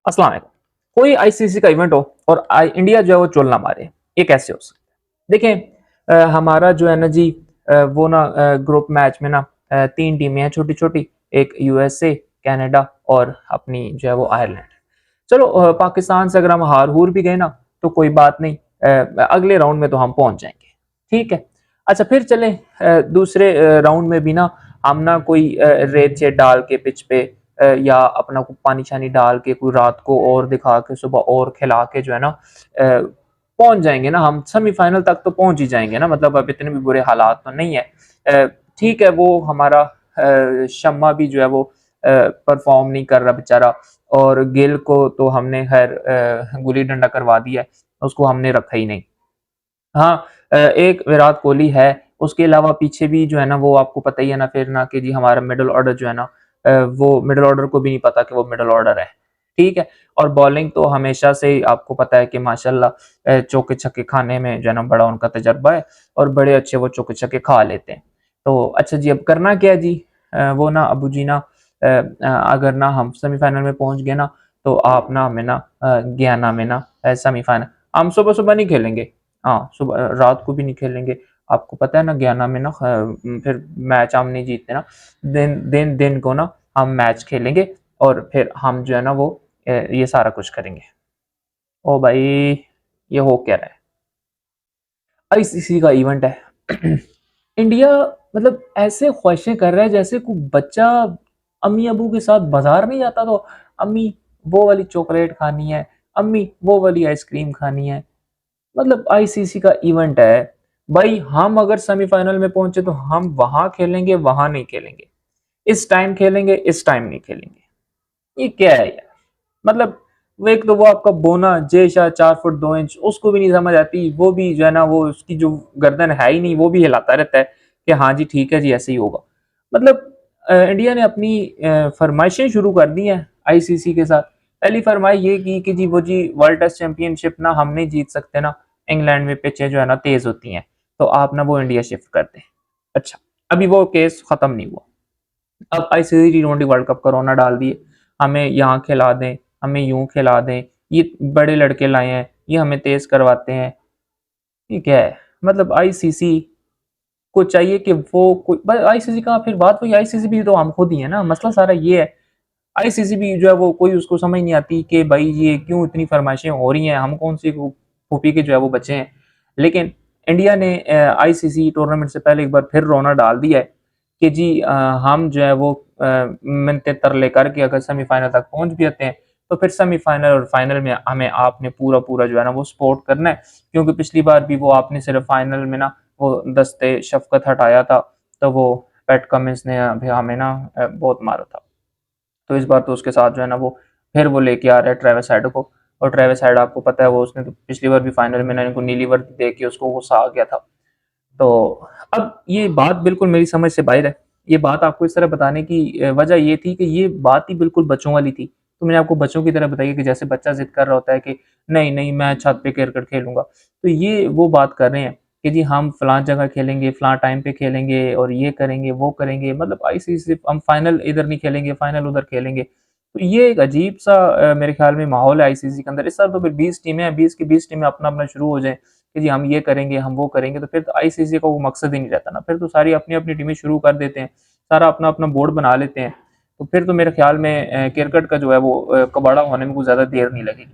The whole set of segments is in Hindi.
अस्सलाम वालेकुम। कोई आईसीसी का इवेंट हो और इंडिया जो है वो चोल ना मारे, ये कैसे हो सकता है? देखें, हमारा जो है ना जी, वो ना ग्रुप मैच में ना 3 टीमें हैं छोटी-छोटी, एक यूएसए, कनाडा और अपनी जो है वो आयरलैंड। चलो, पाकिस्तान से अगर हम हार-हूर भी गए ना तो कोई बात नहीं, अगले राउंड में तो हम पहुँच जाएँगे, ठीक है। अच्छा, फिर चलें दूसरे राउंड में भी ना हम ना कोई रेत-शेत डाल के पिच पे, या अपना पानी-शानी डाल के कोई रात को और दिखा के सुबह और खिला के जो है ना पहुँच जाएँगे ना, हम सेमीफ़ाइनल तक तो पहुँच ही जाएँगे ना, मतलब अब इतने भी बुरे हालात तो नहीं है। ठीक है, वो हमारा शम्मा भी जो है वो परफ़ॉर्म नहीं कर रहा बेचारा, और गिल को तो हमने खैर गुल्ली डंडा करवा दिया है, उसको हमने रखा ही नहीं। हाँ, एक विराट कोहली है, उसके अलावा पीछे भी जो है ना वो आपको पता ही है ना, फिर ना कि जी हमारा मिडल ऑर्डर जो है ना, वो मिडल ऑर्डर को भी नहीं पता कि वो मिडल ऑर्डर है, ठीक है? और बॉलिंग तो हमेशा से ही आपको पता है कि माशाल्लाह चौके-छक्के खाने में जो है ना बड़ा उनका तजर्बा है, और बड़े अच्छे वो चौके-छक्के खा लेते हैं। तो अच्छा जी, अब करना क्या है जी? वो ना अबू जी ना, अगर ना हम सेमीफ़ाइनल में पहुँच गए ना, तो आप ना हमें ना गयाना में ना सेमीफ़ाइनल हम सुबह-सुबह नहीं खेलेंगे। हाँ, सुबह रात को भी नहीं खेलेंगे। आपको पता है ना, गयाना में ना फिर मैच हम नहीं जीतते ना, दिन को ना हम मैच खेलेंगे और फिर हम जो है ना वो ये सारा कुछ करेंगे। ओ भाई! ये हो क्या रहा है? आईसीसी का इवेंट है। इंडिया मतलब ऐसे ख्वाहिशें कर रहा है जैसे कोई बच्चा अम्मी-अबू के साथ बाज़ार नहीं जाता, तो अम्मी वो वाली चॉकलेट खानी है, अम्मी वो वाली आइसक्रीम खानी है। मतलब आईसीसी का इवेंट है, भाई हम अगर सेमीफाइनल में पहुंचे तो हम वहां खेलेंगे, वहां नहीं खेलेंगे, इस टाइम खेलेंगे, इस टाइम नहीं खेलेंगे। ये क्या है यार? मतलब वो एक तो वो आपका बोना जय शाह 4 फुट 2 इंच, उसको भी नहीं समझ आती, वो भी जो है ना वो उसकी जो गर्दन है ही नहीं, वो भी हिलाता रहता है कि हाँ जी ठीक है जी ऐसे ही होगा। मतलब इंडिया ने अपनी फरमाइशें शुरू कर दी हैं आईसीसी के साथ। पहली फरमाइश ये की कि जी वो जी वर्ल्ड टेस्ट चैंपियनशिप ना हम नहीं जीत सकते ना, इंग्लैंड में पिचें जो है ना तेज होती हैं, तो आप ना वो इंडिया शिफ्ट कर दें। अच्छा, अभी वो केस खत्म नहीं हुआ, अब आईसीसी टी20 वर्ल्ड कप कोरोना डाल दिए, हमें यहाँ खिला दें, हमें यूं खिला दें, ये बड़े लड़के लाए हैं, ये हमें तेज करवाते हैं। ये क्या है? मतलब आईसीसी को चाहिए कि वो कोई आईसीसी का फिर बात हुई, आईसीसी भी तो हम खुद ही है ना, मसला सारा ये है। आईसीसी भी जो है वो कोई उसको समझ नहीं आती कि भाई ये क्यों इतनी फरमाइशें हो रही हैं, हम कौन सी फूफी के जो है वो बच्चे हैं। लेकिन इंडिया ने आईसीसी टूर्नामेंट से पहले एक बार फिर रोना डाल दिया है कि जी हम जो है वो मिन्नतें तरले करके अगर सेमीफाइनल तक पहुंच भी जाते हैं, तो फिर सेमीफाइनल और फाइनल में हमें आपने पूरा पूरा जो है ना वो सपोर्ट करना है, क्योंकि पिछली बार भी वो आपने सिर्फ फाइनल में ना वो दस्ते शफकत हटाया था, तो वो पैट कमिंस ने भी हमें ना बहुत मारा था। तो इस बार तो उसके साथ जो है ना वो फिर वो लेके आ रहा है ट्रेविस हेड को, और ट्रेविस हेड आपको पता है वो उसने तो पिछली बार भी फाइनल में ना इनको नीली वर्दी दे के उसको गुस्सा आ गया था। तो अब ये बात बिल्कुल मेरी समझ से बाहर है। ये बात आपको इस तरह बताने की वजह ये थी कि ये बात ही बिल्कुल बच्चों वाली थी। तो मैंने आपको बच्चों की तरह बताई कि जैसे बच्चा ज़िद कर रहा होता है कि नहीं, नहीं मैं छत पे क्रिकेट खेलूँगा। तो ये वो बात कर रहे हैं कि जी हम फलाँ जगह खेलेंगे, फलाँ टाइम पे खेलेंगे और ये करेंगे, वो करेंगे। मतलब आईसीसी हम फाइनल इधर नहीं खेलेंगे, फाइनल उधर खेलेंगे। तो ये एक अजीब-सा मेरे ख्याल में माहौल है आईसीसी के अंदर। इस साल तो फिर 20 टीमें हैं, 20 की 20 टीमें अपना-अपना शुरू हो जाएँ कि जी हम ये करेंगे, हम वो करेंगे, तो फिर तो आईसीसी का वो मकसद ही नहीं रहता ना, फिर तो सारी अपनी-अपनी टीमें शुरू कर देते हैं, सारा अपना-अपना बोर्ड बना लेते हैं, तो फिर तो मेरे ख्याल में क्रिकेट का जो है वो कबाड़ा होने में कुछ ज़्यादा देर नहीं लगेगी।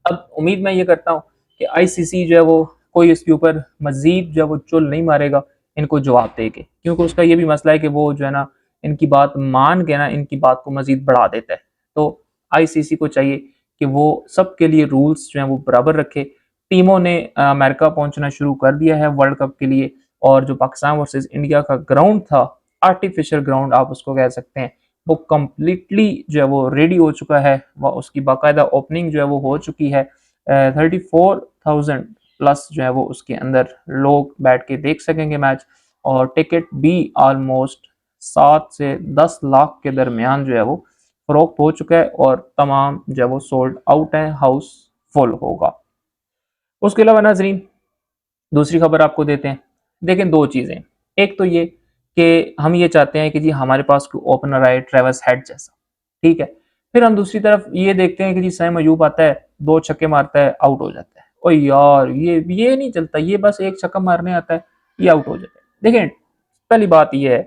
अब उम्मीद मैं ये करता हूँ कि आईसीसी जो है वो कोई इसके ऊपर मज़ीद जो है वो चुल नहीं मारेगा इनको जवाब दे के, क्योंकि उसका ये भी मसला है कि वो जो है ना इनकी बात मान के ना इनकी बात को मज़ीद बढ़ा देता है। तो आईसीसी को चाहिए कि वो सबके लिए रूल्स जो हैं वो बराबर रखे। टीमों ने अमेरिका पहुँचना शुरू कर दिया है वर्ल्ड कप के लिए, और जो पाकिस्तान वर्सेस इंडिया का ग्राउंड था, आर्टिफिशियल ग्राउंड आप उसको कह सकते हैं, वो कंप्लीटली जो है वो रेडी हो चुका है, व उसकी बाकायदा ओपनिंग जो है वो हो चुकी है। 34,000 प्लस जो है वो उसके अंदर लोग बैठ के देख सकेंगे मैच, और टिकट भी ऑलमोस्ट 7 से 10 लाख के दरमियान जो है वो फरोख्त हो चुका है, और तमाम जो है वो सोल्ड आउट है, हाउस फुल होगा। उसके अलावा नाजरीन दूसरी खबर आपको देते हैं। देखें, दो चीज़ें, एक तो ये कि हम ये चाहते हैं कि जी हमारे पास कोई ओपनर आए ट्रेविस हेड जैसा, ठीक है? फिर हम दूसरी तरफ ये देखते हैं कि जी सैम अयूब आता है, 2 छक्के मारता है, आउट हो जाता है। ओह यार! ये नहीं चलता, ये बस 1 छक्का मारने आता है, ये आउट हो जाता है। देखिए, पहली बात ये है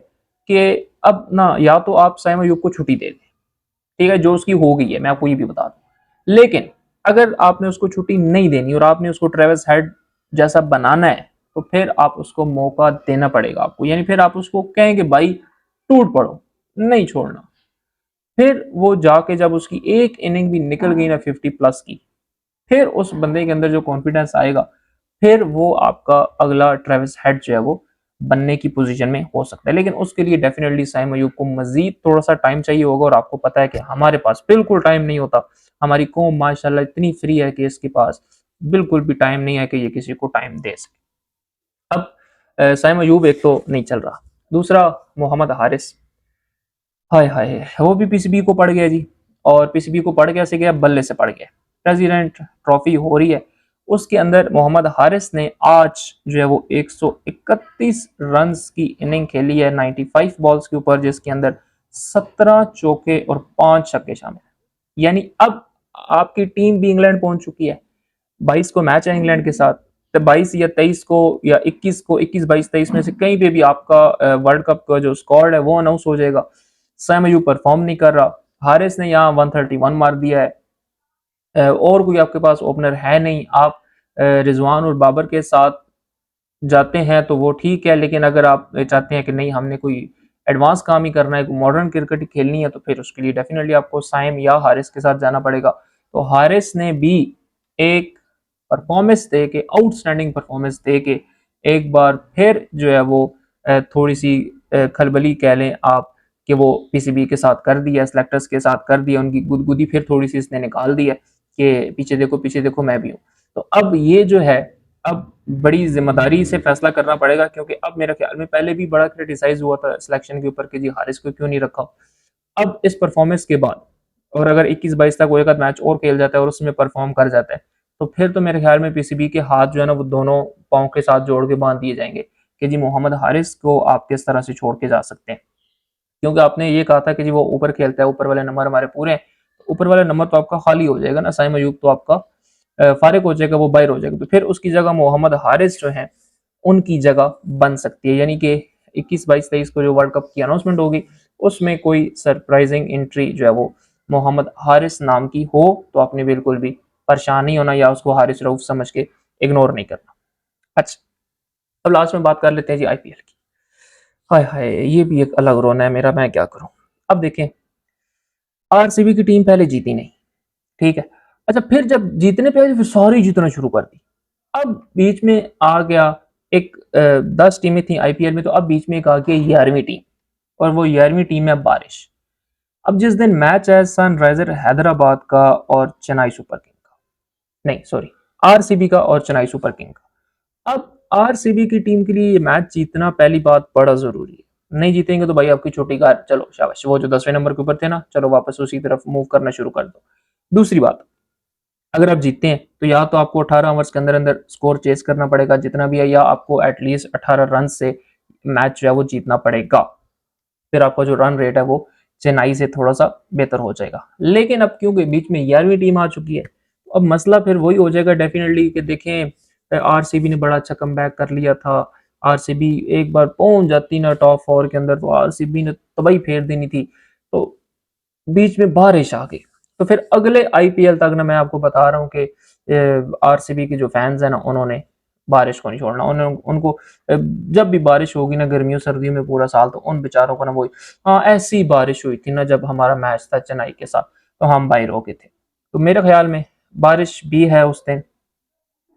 कि अब ना या तो आप सैम अयूब को छुट्टी दे दें, ठीक है, जो उसकी हो गई है, मैं आपको ये भी बता दूँ। लेकिन अगर आपने उसको छुट्टी नहीं देनी और आपने उसको ट्रेविस हेड जैसा बनाना है, तो फिर आप उसको मौका देना पड़ेगा आपको। यानी फिर आप उसको कहेंगे भाई टूट पड़ो, नहीं छोड़ना। फिर वो जाके जब उसकी एक इनिंग भी निकल गई ना 50 प्लस की, फिर उस बंदे के अंदर जो कॉन्फिडेंस आएगा, फिर वो आपका अगला ट्रेविस हेड जो है वो बनने की पोजीशन में हो सकता है। लेकिन उसके लिए डेफिनेटली साइम अयूब को मजीद थोड़ा सा टाइम चाहिए होगा, और आपको पता है कि हमारे पास बिल्कुल टाइम नहीं होता। हमारी कौम माशाल्लाह इतनी फ्री है कि इसके पास बिल्कुल भी टाइम नहीं है कि ये किसी को टाइम दे सके। अब साइम अयूब एक तो नहीं चल रहा, दूसरा मोहम्मद हारिस, हाय हाय वो भी पीसीबी को पड़ गया जी। और पीसीबी को पड़ गया से गया, बल्ले से पड़ गया। प्रेसिडेंट ट्रॉफी हो रही है, उसके अंदर मोहम्मद हारिस ने आज जो है वो 131 रन्स की इनिंग खेली है 95 बॉल्स के ऊपर, जिसके अंदर 17 चौके और 5 छक्के शामिल हैं। यानी अब आपकी टीम भी इंग्लैंड पहुंच चुकी है। 22 को मैच है इंग्लैंड के साथ, तो 22 या 23 को या 21 को, 21 22 23 में से कहीं पे भी आपका वर्ल्ड कप का जो स्क्वाड है वो अनाउंस हो जाएगा। सैम अयूब परफॉर्म नहीं कर रहा, हारिस ने यहाँ 131 मार दिया है, और कोई आपके पास ओपनर है नहीं। आप रिजवान और बाबर के साथ जाते हैं तो वो ठीक है, लेकिन अगर आप चाहते हैं कि नहीं हमने कोई एडवांस काम ही करना है, कोई मॉडर्न क्रिकेट ही खेलनी है, तो फिर उसके लिए डेफिनेटली आपको साइम या हारिस के साथ जाना पड़ेगा। तो हारिस ने भी एक परफॉर्मेंस दे के, आउटस्टैंडिंग परफॉर्मेंस दे के एक बार फिर जो है वो थोड़ी सी खलबली कह लें आप कि वो पीसीबी के साथ कर दिया, सेलेक्टर्स के साथ कर दिया, उनकी गुदगुदी फिर थोड़ी सी इसने निकाल दी है कि पीछे देखो मैं भी हूँ। तो अब ये जो है, अब बड़ी जिम्मेदारी से फैसला करना पड़ेगा, क्योंकि अब मेरे ख्याल में पहले भी बड़ा क्रिटिसाइज हुआ था सिलेक्शन के ऊपर कि जी हारिस को क्यों नहीं रखा। अब इस परफॉर्मेंस के बाद, और अगर 21-22 तक वो एक आध मैच और खेल जाता है और उसमें परफॉर्म कर जाता है, तो फिर तो मेरे ख्याल में पीसीबी के हाथ जो है ना वो दोनों पाँव के साथ जोड़ के बांध दिए जाएंगे कि जी मोहम्मद हारिस को आप किस तरह से छोड़ के जा सकते हैं। क्योंकि आपने ये कहा था कि जी वो ऊपर खेलता है, ऊपर वाले नंबर हमारे पूरे हैं, तो ऊपर वाला नंबर तो आपका खाली हो जाएगा ना, साइम अयूब तो आपका फारिग हो जाएगा, वो बाहर हो जाएगा, तो फिर उसकी जगह मोहम्मद हारिस जो है उनकी जगह बन सकती है। यानी कि 21 22 23 को जो वर्ल्ड कप की अनाउंसमेंट होगी, उसमें कोई सरप्राइजिंग एंट्री जो है वो मोहम्मद हारिस नाम की हो, तो आपने बिल्कुल भी परेशान नहीं होना या उसको हारिस रऊफ समझ के इग्नोर नहीं करना। अच्छा, अब लास्ट में बात कर लेते हैं जी आईपीएल की। हाय हाय ये भी एक अलग रोना है मेरा, मैं क्या करूं। अब देखें, आरसीबी की टीम पहले जीती नहीं, ठीक है। अच्छा, फिर जब जीतने पे आई, फिर सारी जीतना शुरू कर दी। अब बीच में आ गया एक 10 टीमें थी आईपीएल में, तो अब बीच में एक आ गई 11वीं टीम, और वो 11वीं टीम है बारिश। अब जिस दिन मैच है सनराइजर हैदराबाद का और चेन्नई सुपर किंग का, नहीं सॉरी, आरसीबी का और चेन्नई सुपर किंग का। अब आरसीबी की टीम के लिए ये मैच जीतना पहली बात बड़ा जरूरी है। नहीं जीतेंगे तो भाई आपकी छोटी कार, चलो शाबाश, वो जो 10वें नंबर के ऊपर थे ना, चलो वापस उसी तरफ मूव करना शुरू कर दो। दूसरी बात, अगर आप जीतते हैं तो या तो आपको 18 ओवर्स के अंदर अंदर स्कोर चेस करना पड़ेगा जितना भी है, या आपको एटलीस्ट 18 रन से मैच जो है वो जीतना पड़ेगा। फिर आपका जो रन रेट है वो चेन्नई से थोड़ा सा बेहतर हो जाएगा। लेकिन अब क्योंकि बीच में 11वीं टीम आ चुकी है, तो अब मसला फिर वही हो जाएगा डेफिनेटली कि देखें आरसीबी ने बड़ा अच्छा कमबैक कर लिया था। आरसीबी एक बार पहुंच जाती ना टॉप 4 के अंदर, तो आरसीबी ने तबाही फेर देनी थी। तो बीच में बारिश आ गई, तो फिर अगले आईपीएल तक ना मैं आपको बता रहा हूँ कि आरसीबी के जो फैंस हैं ना, उन्होंने बारिश को नहीं छोड़ना। उनको जब भी बारिश होगी ना, गर्मियों सर्दियों में पूरा साल, तो उन बेचारों को ना वही, हाँ ऐसी बारिश हुई थी ना जब हमारा मैच था चेन्नई के साथ, तो हम बाहर हो गए थे। तो मेरे ख्याल में बारिश भी है उस दिन,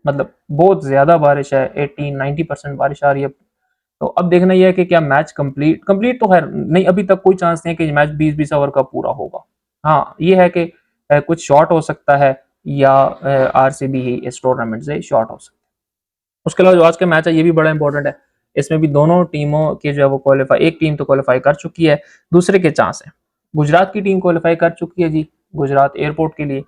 मतलब बहुत ज्यादा बारिश है, 80-90% बारिश आ रही है। तो अब देखना यह है कि क्या मैच कंप्लीट कंप्लीट तो खैर नहीं, अभी तक कोई चांस नहीं है कि मैच 20-20 ओवर का पूरा होगा। हाँ ये है कि कुछ शॉर्ट हो सकता है, या आरसीबी ही इस टूर्नामेंट से शॉर्ट हो सकता है। उसके अलावा जो आज का मैच है ये भी बड़ा इंपॉर्टेंट है। इसमें भी दोनों टीमों के जो है वो क्वालिफाई, एक टीम तो क्वालिफाई कर चुकी है, दूसरे के चांस है। गुजरात की टीम क्वालिफाई कर चुकी है जी, गुजरात एयरपोर्ट के लिए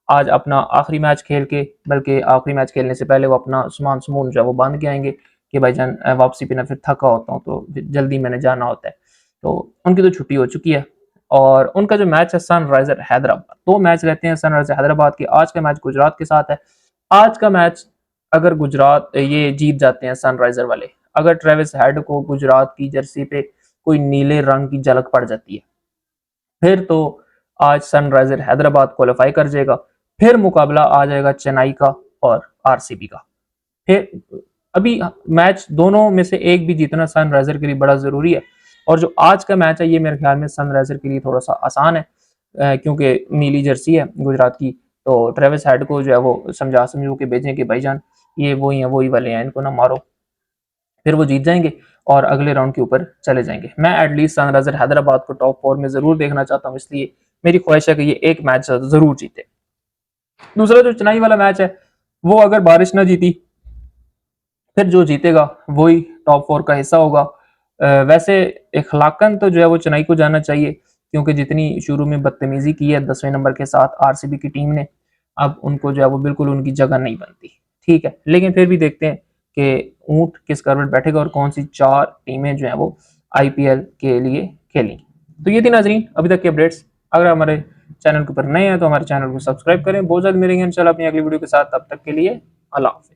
आज अपना आखिरी मैच खेल के, बल्कि आखिरी मैच खेलने से पहले वो अपना सामान समून जो है वो बांध के आएंगे कि भाईजान वापसी पे ना फिर थका होता हूँ तो जल्दी मैंने जाना होता है। तो उनकी तो छुट्टी हो चुकी है, और उनका जो मैच है सनराइजर हैदराबाद, 2 मैच रहते हैं सनराइजर हैदराबाद के। आज का मैच गुजरात के साथ है। आज का मैच अगर गुजरात ये जीत जाते हैं सनराइजर वाले, अगर ट्रेविस हेड को गुजरात की जर्सी पे कोई नीले रंग की झलक पड़ जाती है, फिर तो आज सनराइजर हैदराबाद क्वालिफाई कर जाएगा। फिर मुकाबला आ जाएगा चेन्नई का और आरसीबी का। फिर अभी मैच दोनों में से एक भी जीतना सनराइजर के लिए बड़ा जरूरी है। और जो आज का मैच है ये मेरे ख्याल में सनराइजर के लिए थोड़ा सा आसान है, क्योंकि नीली जर्सी है गुजरात की। तो ट्रेविस हेड को जो है वो समझा समझो के भेजें कि भाईजान ये वही है, वही वाले हैं, इनको ना मारो। फिर वो जीत जाएंगे और अगले राउंड के ऊपर चले जाएंगे। मैं एटलीस्ट सनराइजर हैदराबाद को टॉप 4 में जरूर देखना चाहता हूँ, इसलिए मेरी ख्वाहिश है कि ये एक मैच जरूर जीते। दूसरा जो चेन्नई वाला मैच है, वो अगर बारिश ना जीती, फिर जो जीतेगा वही टॉप 4 का हिस्सा होगा। वैसे इखलाकन तो जो है वो चेन्नई को जाना चाहिए, क्योंकि जितनी शुरू में बदतमीजी की है 10वें नंबर के साथ आरसीबी की टीम ने, अब उनको जो है वो बिल्कुल उनकी जगह नहीं बनती। ठीक है, लेकिन फिर भी देखते हैं कि ऊंट किस करवट बैठेगा और कौन सी 4 टीमें जो है वो आईपीएल के लिए खेलेंगी। तो ये थी नाजरीन अभी तक की अपडेट्स। अगर हमारे चैनल के ऊपर नए हैं तो हमारे चैनल को सब्सक्राइब करें। बहुत जल्द मिलेंगे इंशाल्लाह अपनी अगली वीडियो के साथ। तब तक के लिए अल्लाह हाफिज़।